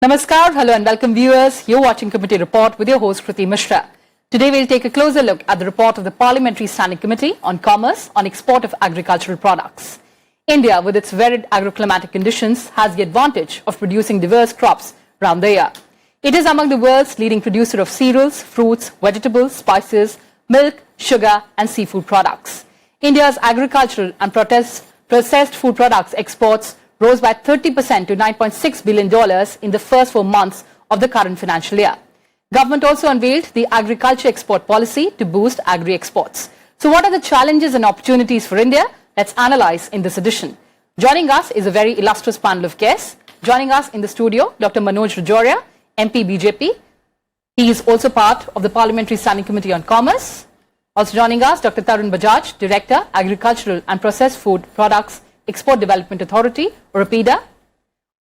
Namaskar, hello and welcome viewers. You're watching Committee Report with your host Kriti Mishra. Today we'll take a closer look at the report of the Parliamentary Standing Committee on Commerce on export of agricultural products. India, with its varied agroclimatic conditions, has the advantage of producing diverse crops round the year. It is among the world's leading producer of cereals, fruits, vegetables, spices, milk, sugar and seafood products. India's agricultural and processed food products exports rose by 30% to $9.6 billion in the first 4 months of the current financial year. Government also unveiled the agriculture export policy to boost agri exports. So what are the challenges and opportunities for India? Let's analyze in this edition. Joining us is a very illustrious panel of guests. Joining us in the studio, Dr. Manoj Rajoria, MP BJP. He is also part of the Parliamentary Standing Committee on Commerce. Also joining us, Dr. Tarun Bajaj, Director, Agricultural and Processed Food Products Export Development Authority, or APEDA.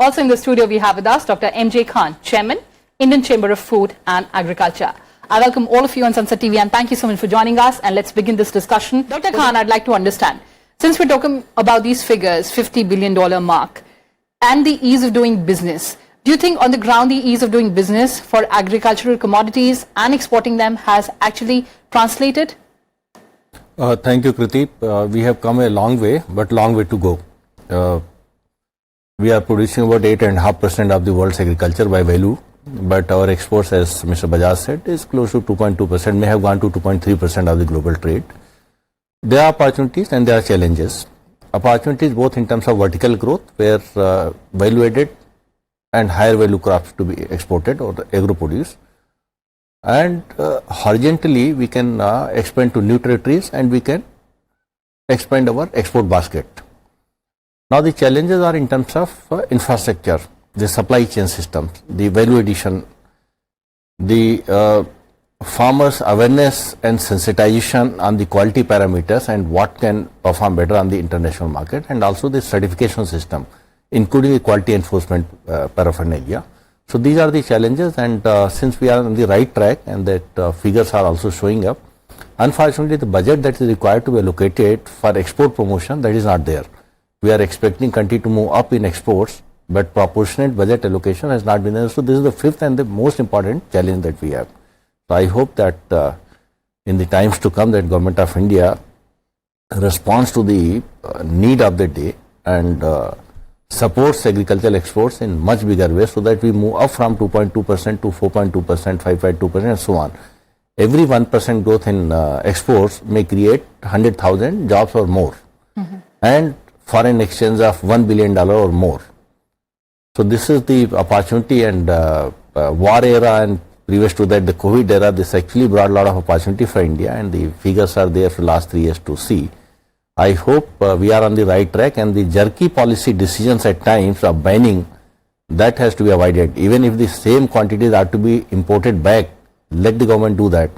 Also in the studio we have with us Dr. M.J. Khan, Chairman, Indian Chamber of Food and Agriculture. I welcome all of you on Sunset TV and thank you so much for joining us, and let's begin this discussion. Dr. Khan, I'd like to understand, since we're talking about these figures, $50 billion mark, and the ease of doing business, do you think on the ground the ease of doing business for agricultural commodities and exporting them has actually translated? Thank you, Kriti. We have come a long way, but long way to go. We are producing about 8.5% of the world's agriculture by value, but our exports, as Mr. Bajaj said, is close to 2.2%, may have gone to 2.3% of the global trade. There are opportunities and there are challenges. Opportunities both in terms of vertical growth, where value-added and higher value crops to be exported or agro-produce. And horizontally we can expand to new territories and we can expand our export basket. Now the challenges are in terms of infrastructure, the supply chain systems, the value addition, the farmers' awareness and sensitization on the quality parameters and what can perform better on the international market, and also the certification system, including the quality enforcement paraphernalia. So these are the challenges, and since we are on the right track and that figures are also showing up, unfortunately the budget that is required to be allocated for export promotion, that is not there. We are expecting country to move up in exports, but proportionate budget allocation has not been there. So this is the fifth and the most important challenge that we have. So I hope that in the times to come that Government of India responds to the need of the day and supports agricultural exports in much bigger way, so that we move up from 2.2% to 4.2%, 5.2% and so on. Every 1% growth in exports may create 100,000 jobs or more, and foreign exchange of $1 billion or more. So this is the opportunity, and war era and previous to that the COVID era, this actually brought a lot of opportunity for India, and the figures are there for the last 3 years to see. I hope we are on the right track, and the jerky policy decisions at times of banning, that has to be avoided. Even if the same quantities are to be imported back, let the government do that.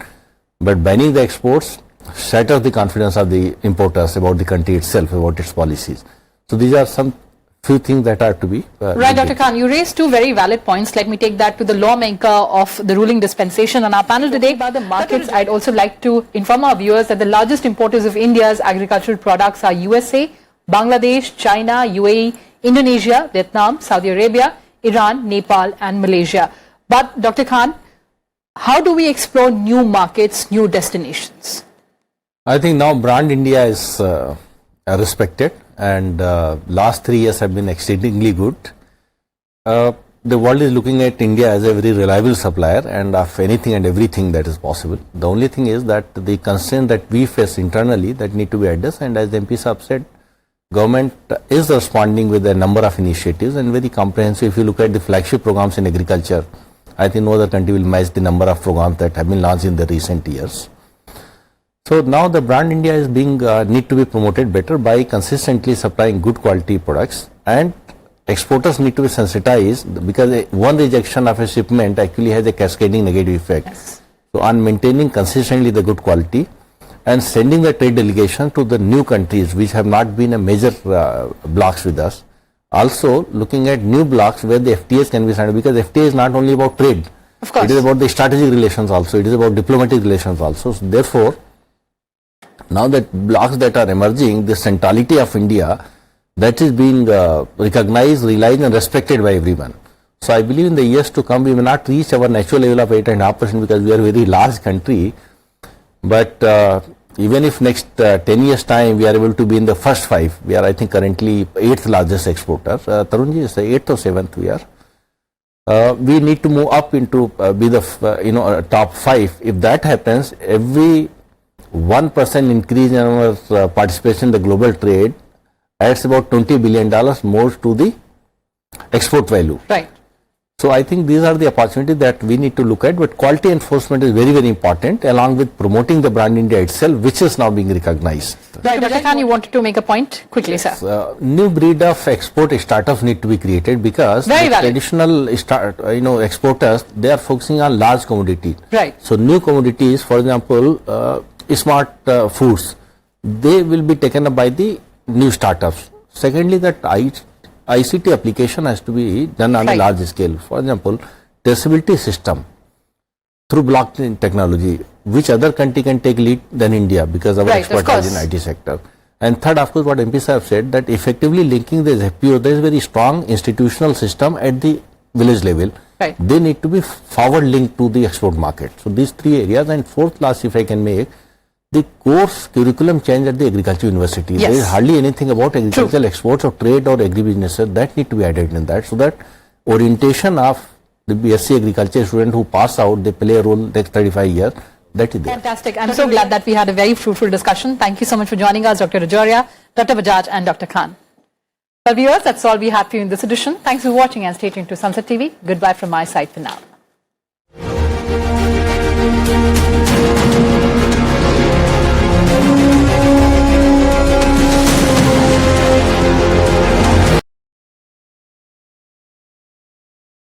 But banning the exports shatters the confidence of the importers about the country itself, about its policies. So these are some few things that are to be right, Dr. Khan, you raised two very valid points. Let me take that to the lawmaker of the ruling dispensation on our panel today. About the markets, I'd also like to inform our viewers that the largest importers of India's agricultural products are USA, Bangladesh, China, UAE, Indonesia, Vietnam, Saudi Arabia, Iran, Nepal and Malaysia. But Dr. Khan, how do we explore new markets, new destinations? I think now brand India is respected, and last 3 years have been exceedingly good. The world is looking at India as a very reliable supplier and of anything and everything that is possible. The only thing is that the constraint that we face internally that need to be addressed, and as the MP Sahab said, government is responding with a number of initiatives and very comprehensive. If you look at the flagship programs in agriculture, I think no other country will match the number of programs that have been launched in the recent years. So now the brand India is being need to be promoted better by consistently supplying good quality products, and exporters need to be sensitized, because one rejection of a shipment actually has a cascading negative effect. Yes. So on maintaining consistently the good quality and sending the trade delegation to the new countries which have not been a major blocks with us, also looking at new blocks where the FTAs can be signed, because FTA is not only about trade, of course, it is about the strategic relations also, it is about diplomatic relations also. So therefore, now that blocks that are emerging, the centrality of India, that is being recognized, realized and respected by everyone. So I believe in the years to come, we may not reach our natural level of 8.5% because we are a very large country. But even if next 10 years time, we are able to be in the first 5, we are, I think, currently 8th largest exporter. Tarun ji is the 8th or 7th we are. We need to move up into be the top 5. If that happens, every 1% increase in our participation in the global trade adds about $20 billion more to the export value. Right. So I think these are the opportunities that we need to look at, but quality enforcement is very, very important, along with promoting the brand India itself, which is now being recognized. Right, Dr. Khan, you wanted to make a point quickly, sir. New breed of export startups need to be created because the traditional exporters, they are focusing on large commodities. Right. So new commodities, for example, smart foods, they will be taken up by the new startups. Secondly, that ICT application has to be done on a large scale. For example, traceability system through blockchain technology, which other country can take lead than India because of our expertise in IT sector. And third, of course, what MPs have said, that effectively linking the FPO, there is very strong institutional system at the village level. Right. They need to be forward linked to the export market. So these 3 areas. And fourth, last, if I can make, the course curriculum change at the agriculture university. Yes. There is hardly anything about agricultural exports or trade or agribusiness. That need to be added in that, so that orientation of the BSc agriculture student who pass out, they play a role next 35 years. That is there. Fantastic. I'm so glad that we had a very fruitful discussion. Thank you so much for joining us, Dr. Rajoria, Dr. Bajaj and Dr. Khan. Well, viewers, that's all we have for you in this edition. Thanks for watching and stay tuned to Sunset TV. Goodbye from my side for now.